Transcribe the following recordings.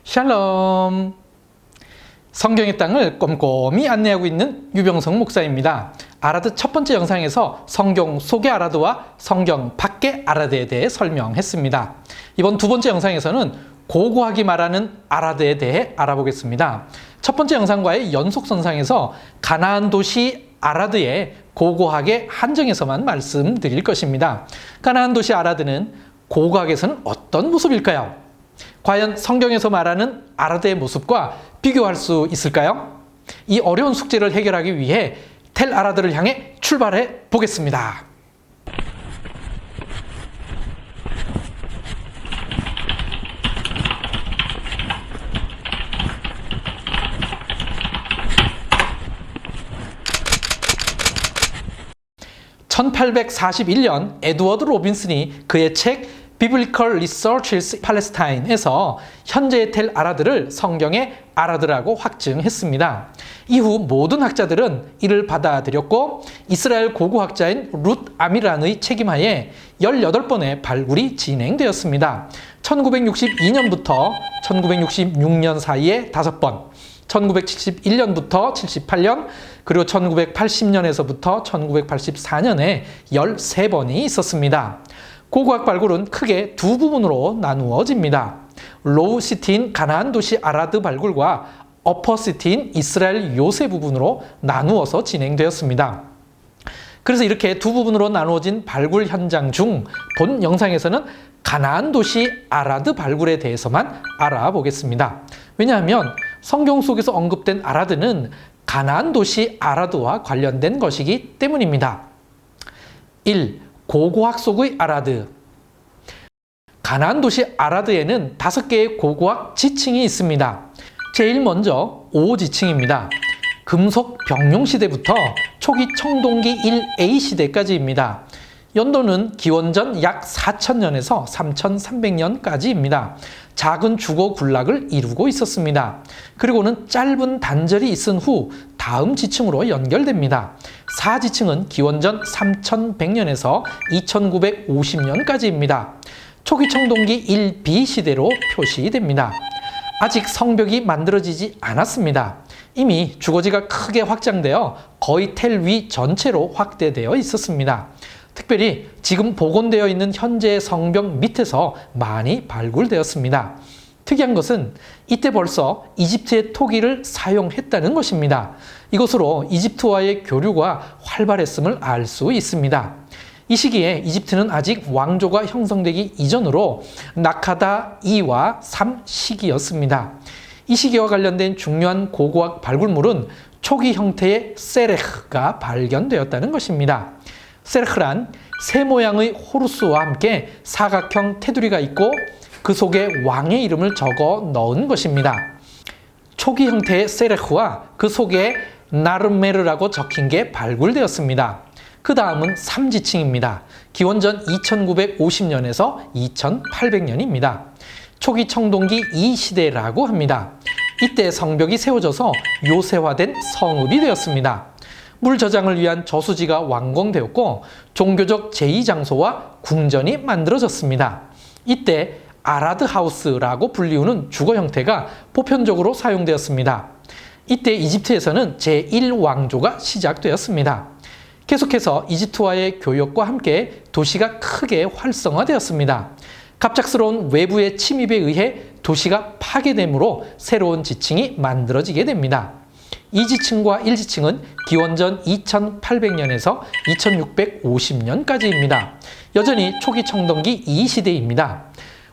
샬롬! 성경의 땅을 꼼꼼히 안내하고 있는 유병성 목사입니다. 아라드 첫 번째 영상에서 성경 속의 아라드와 성경 밖의 아라드에 대해 설명했습니다. 이번 두 번째 영상에서는 고고하게 말하는 아라드에 대해 알아보겠습니다. 첫 번째 영상과의 연속선상에서 가나안 도시 아라드에 고고하게 한정해서만 말씀드릴 것입니다. 가나안 도시 아라드는 고고하게서는 어떤 모습일까요? 과연 성경에서 말하는 아라드의 모습과 비교할 수 있을까요? 이 어려운 숙제를 해결하기 위해 텔 아라드를 향해 출발해 보겠습니다. (1841년) 에드워드 로빈슨이 그의 책 Biblical Researches Palestine에서 현재의 텔 아라드를 성경의 아라드라고 확증했습니다. 이후 모든 학자들은 이를 받아들였고 이스라엘 고고학자인 룻 아미란의 책임하에 18번의 발굴이 진행되었습니다. 1962년부터 1966년 사이에 5번, 1971년부터 78년, 그리고 1980년에서부터 1984년에 13번이 있었습니다. 고고학 발굴은 크게 두 부분으로 나누어집니다. 로우 시티인 가나안 도시 아라드 발굴과 어퍼 시티인 이스라엘 요새 부분으로 나누어서 진행되었습니다. 그래서 이렇게 두 부분으로 나누어진 발굴 현장 중 본 영상에서는 가나안 도시 아라드 발굴에 대해서만 알아보겠습니다. 왜냐하면 성경 속에서 언급된 아라드는 가나안 도시 아라드와 관련된 것이기 때문입니다. 1. 고고학 속의 아라드. 가나안 도시 아라드에는 5개의 고고학 지층이 있습니다. 제일 먼저 5지층입니다. 금속 병용 시대부터 초기 청동기 1A 시대까지입니다. 연도는 기원전 약 4000년에서 3300년까지입니다. 작은 주거 군락을 이루고 있었습니다. 그리고는 짧은 단절이 있은 후 다음 지층으로 연결됩니다. 4지층은 기원전 3100년에서 2950년까지입니다. 초기 청동기 1B 시대로 표시됩니다. 아직 성벽이 만들어지지 않았습니다. 이미 주거지가 크게 확장되어 거의 텔 위 전체로 확대되어 있었습니다. 특별히 지금 복원되어 있는 현재의 성벽 밑에서 많이 발굴되었습니다. 특이한 것은 이때 벌써 이집트의 토기를 사용했다는 것입니다. 이것으로 이집트와의 교류가 활발했음을 알 수 있습니다. 이 시기에 이집트는 아직 왕조가 형성되기 이전으로 나카다 2와 3 시기였습니다. 이 시기와 관련된 중요한 고고학 발굴물은 초기 형태의 세레흐가 발견되었다는 것입니다. 세레흐란 새 모양의 호루스와 함께 사각형 테두리가 있고 그 속에 왕의 이름을 적어 넣은 것입니다. 초기 형태의 세레흐와 그 속에 나르메르라고 적힌 게 발굴되었습니다. 그 다음은 3지층입니다. 기원전 2950년에서 2800년입니다. 초기 청동기 2시대라고 합니다. 이때 성벽이 세워져서 요새화된 성읍이 되었습니다. 물 저장을 위한 저수지가 완공되었고 종교적 제2장소와 궁전이 만들어졌습니다. 이때 아라드 하우스라고 불리우는 주거 형태가 보편적으로 사용되었습니다. 이때 이집트에서는 제1왕조가 시작되었습니다. 계속해서 이집트와의 교역과 함께 도시가 크게 활성화되었습니다. 갑작스러운 외부의 침입에 의해 도시가 파괴되므로 새로운 지층이 만들어지게 됩니다. 2지층과 1지층은 기원전 2800년에서 2650년까지입니다. 여전히 초기 청동기 2시대입니다.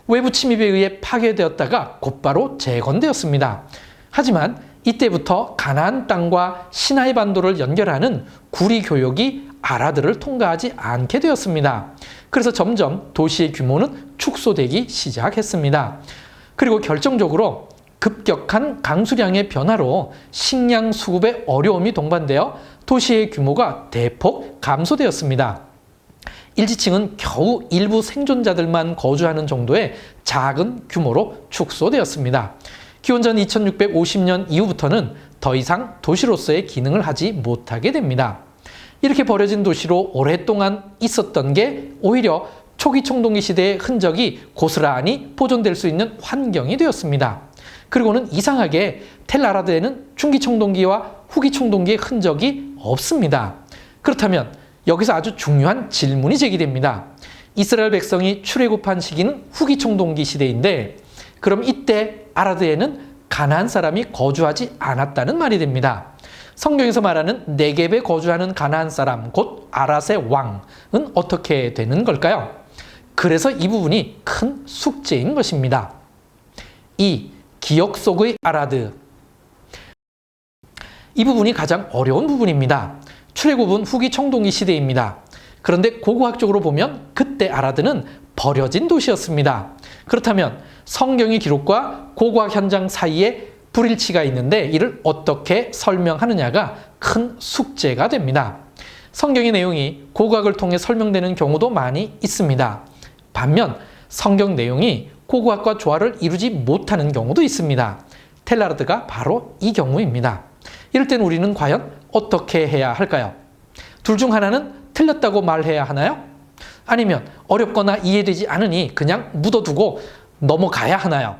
외부 침입에 의해 파괴되었다가 곧바로 재건되었습니다. 하지만 이때부터 가나안 땅과 시나이 반도를 연결하는 구리 교역이 아라드를 통과하지 않게 되었습니다. 그래서 점점 도시의 규모는 축소되기 시작했습니다. 그리고 결정적으로 급격한 강수량의 변화로 식량 수급에 어려움이 동반되어 도시의 규모가 대폭 감소되었습니다. 1지층은 겨우 일부 생존자들만 거주하는 정도의 작은 규모로 축소되었습니다. 기원전 2650년 이후부터는 더 이상 도시로서의 기능을 하지 못하게 됩니다. 이렇게 버려진 도시로 오랫동안 있었던 게 오히려 초기 청동기 시대의 흔적이 고스란히 보존될 수 있는 환경이 되었습니다. 그리고는 이상하게 텔-아라드에는 중기 청동기와 후기 청동기의 흔적이 없습니다. 그렇다면 여기서 아주 중요한 질문이 제기됩니다. 이스라엘 백성이 출애굽한 시기는 후기 청동기 시대인데 그럼 이때 아라드에는 가나안 사람이 거주하지 않았다는 말이 됩니다. 성경에서 말하는 네겝에 거주하는 가나안 사람 곧 아랏의 왕은 어떻게 되는 걸까요? 그래서 이 부분이 큰 숙제인 것입니다. 2. 기억 속의 아라드. 이 부분이 가장 어려운 부분입니다. 출애굽은 후기 청동기 시대입니다. 그런데 고고학적으로 보면 그때 아라드는 버려진 도시였습니다. 그렇다면 성경의 기록과 고고학 현장 사이에 불일치가 있는데 이를 어떻게 설명하느냐가 큰 숙제가 됩니다. 성경의 내용이 고고학을 통해 설명되는 경우도 많이 있습니다. 반면 성경 내용이 고고학과 조화를 이루지 못하는 경우도 있습니다. 텔-아라드가 바로 이 경우입니다. 이럴 땐 우리는 과연 어떻게 해야 할까요? 둘 중 하나는 틀렸다고 말해야 하나요? 아니면 어렵거나 이해되지 않으니 그냥 묻어두고 넘어가야 하나요?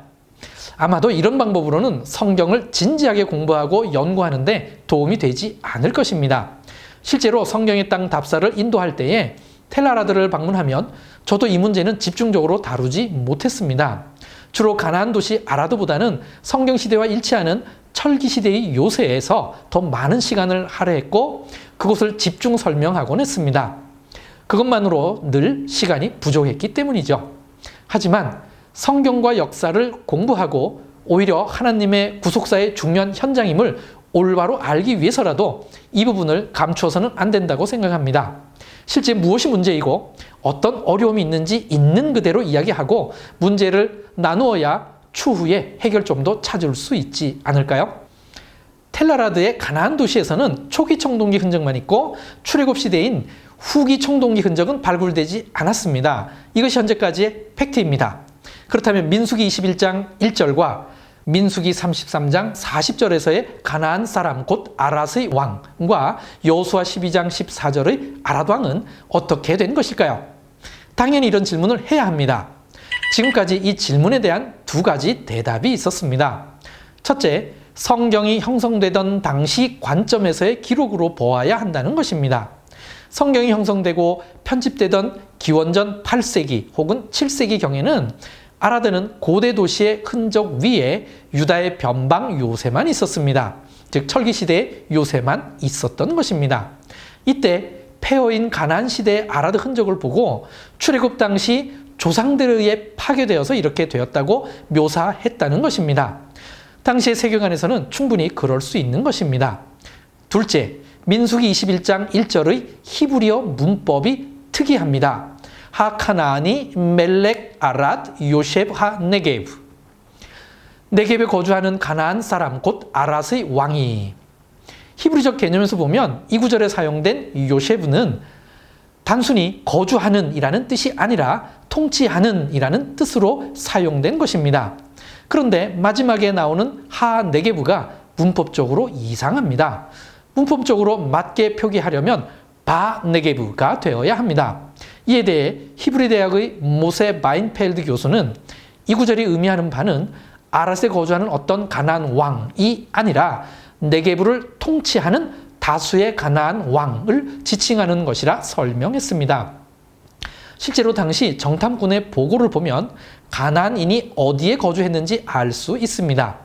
아마도 이런 방법으로는 성경을 진지하게 공부하고 연구하는데 도움이 되지 않을 것입니다. 실제로 성경의 땅 답사를 인도할 때에 텔-아라드를 방문하면 저도 이 문제는 집중적으로 다루지 못했습니다. 주로 가나안 도시 아라드보다는 성경시대와 일치하는 철기시대의 요새에서 더 많은 시간을 할애했고 그곳을 집중 설명하곤 했습니다. 그것만으로 늘 시간이 부족했기 때문이죠. 하지만 성경과 역사를 공부하고 오히려 하나님의 구속사의 중요한 현장임을 올바로 알기 위해서라도 이 부분을 감추어서는 안 된다고 생각합니다. 실제 무엇이 문제이고 어떤 어려움이 있는지 있는 그대로 이야기하고 문제를 나누어야 추후에 해결점도 찾을 수 있지 않을까요? 텔-아라드의 가나안 도시에서는 초기 청동기 흔적만 있고 출애굽 시대인 후기 청동기 흔적은 발굴되지 않았습니다. 이것이 현재까지의 팩트입니다. 그렇다면 민수기 21장 1절과 민수기 33장 40절에서의 가나안 사람 곧 아랏의 왕과 여호수아 12장 14절의 아랏 왕은 어떻게 된 것일까요? 당연히 이런 질문을 해야 합니다. 지금까지 이 질문에 대한 두 가지 대답이 있었습니다. 첫째, 성경이 형성되던 당시 관점에서의 기록으로 보아야 한다는 것입니다. 성경이 형성되고 편집되던 기원전 8세기 혹은 7세기경에는 아라드는 고대 도시의 흔적 위에 유다의 변방 요새만 있었습니다. 즉 철기시대의 요새만 있었던 것입니다. 이때 폐허인 가나안 시대의 아라드 흔적을 보고 출애굽 당시 조상들에 의해 파괴되어서 이렇게 되었다고 묘사했다는 것입니다. 당시의 세계관에서는 충분히 그럴 수 있는 것입니다. 둘째, 민수기 21장 1절의 히브리어 문법이 특이합니다. 하카나니 멜렉 아랏 요셉 하 네게브. 네겝에 거주하는 가나안 사람 곧 아랏의 왕이. 히브리적 개념에서 보면 이 구절에 사용된 요셉은 단순히 거주하는 이라는 뜻이 아니라 통치하는 이라는 뜻으로 사용된 것입니다. 그런데 마지막에 나오는 하 네게브가 문법적으로 이상합니다. 문법적으로 맞게 표기하려면 바 네게브가 되어야 합니다. 이에 대해 히브리 대학의 모세 마인펠드 교수는 이 구절이 의미하는 바는 아랏에 거주하는 어떤 가나안 왕이 아니라 네게브를 통치하는 다수의 가나안 왕을 지칭하는 것이라 설명했습니다. 실제로 당시 정탐꾼의 보고를 보면 가나안인이 어디에 거주했는지 알 수 있습니다.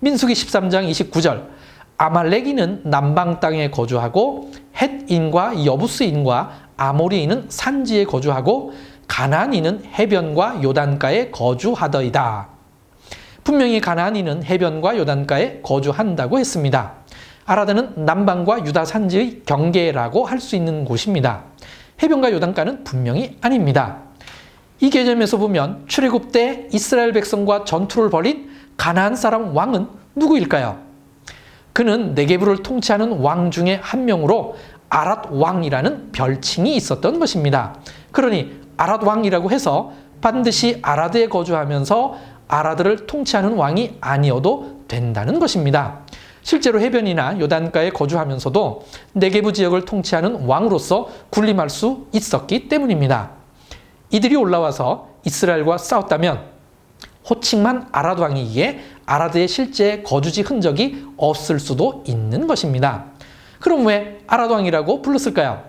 민수기 13장 29절 아말렉인은 남방 땅에 거주하고 헷인과 여부스인과 아모리인은 산지에 거주하고 가나안인은 해변과 요단가에 거주하더이다. 분명히 가나안인은 해변과 요단가에 거주한다고 했습니다. 아라드는 남방과 유다 산지의 경계라고 할 수 있는 곳입니다. 해변과 요단가는 분명히 아닙니다. 이 개념에서 보면 출애굽 때 이스라엘 백성과 전투를 벌인 가나안 사람 왕은 누구일까요? 그는 네게브를 통치하는 왕 중에 한 명으로 아랏 왕이라는 별칭이 있었던 것입니다. 그러니 아랏 왕이라고 해서 반드시 아라드에 거주하면서 아라드를 통치하는 왕이 아니어도 된다는 것입니다. 실제로 해변이나 요단가에 거주하면서도 네게브 지역을 통치하는 왕으로서 군림할 수 있었기 때문입니다. 이들이 올라와서 이스라엘과 싸웠다면 호칭만 아라드 왕이기에 아라드의 실제 거주지 흔적이 없을 수도 있는 것입니다. 그럼 왜 아라드 왕이라고 불렀을까요?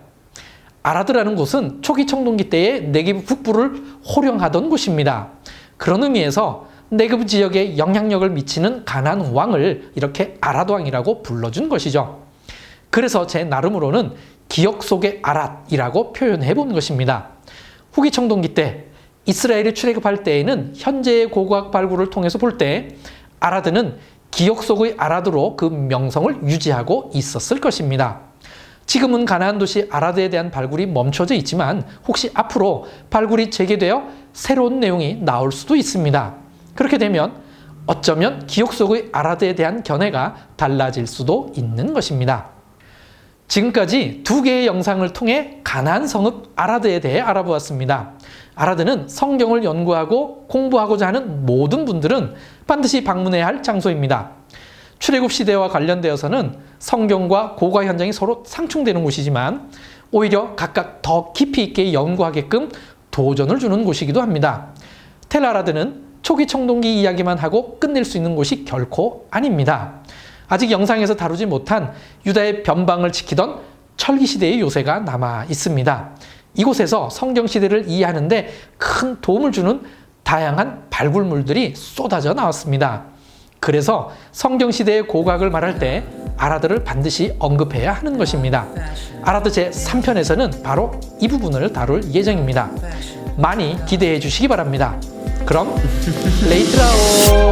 아라드라는 곳은 초기 청동기 때의 네게브 북부를 호령하던 곳입니다. 그런 의미에서 네게브 지역에 영향력을 미치는 가나안 왕을 이렇게 아라드 왕이라고 불러준 것이죠. 그래서 제 나름으로는 기억 속의 아랏이라고 표현해 본 것입니다. 후기 청동기 때 이스라엘이 출애굽할 때에는 현재의 고고학 발굴을 통해서 볼 때 아라드는 기억 속의 아라드로 그 명성을 유지하고 있었을 것입니다. 지금은 가나안 도시 아라드에 대한 발굴이 멈춰져 있지만 혹시 앞으로 발굴이 재개되어 새로운 내용이 나올 수도 있습니다. 그렇게 되면 어쩌면 기억 속의 아라드에 대한 견해가 달라질 수도 있는 것입니다. 지금까지 두 개의 영상을 통해 가나안 성읍 아라드에 대해 알아보았습니다. 아라드는 성경을 연구하고 공부하고자 하는 모든 분들은 반드시 방문해야 할 장소입니다. 출애굽 시대와 관련되어서는 성경과 고고학 현장이 서로 상충되는 곳이지만 오히려 각각 더 깊이 있게 연구하게끔 도전을 주는 곳이기도 합니다. 텔 아라드는 초기 청동기 이야기만 하고 끝낼 수 있는 곳이 결코 아닙니다. 아직 영상에서 다루지 못한 유다의 변방을 지키던 철기 시대의 요새가 남아 있습니다. 이곳에서 성경 시대를 이해하는 데 큰 도움을 주는 다양한 발굴물들이 쏟아져 나왔습니다. 그래서 성경 시대의 고고학을 말할 때 아라드를 반드시 언급해야 하는 것입니다. 아라드 제3편에서는 바로 이 부분을 다룰 예정입니다. 많이 기대해 주시기 바랍니다. 그럼 레이트라오.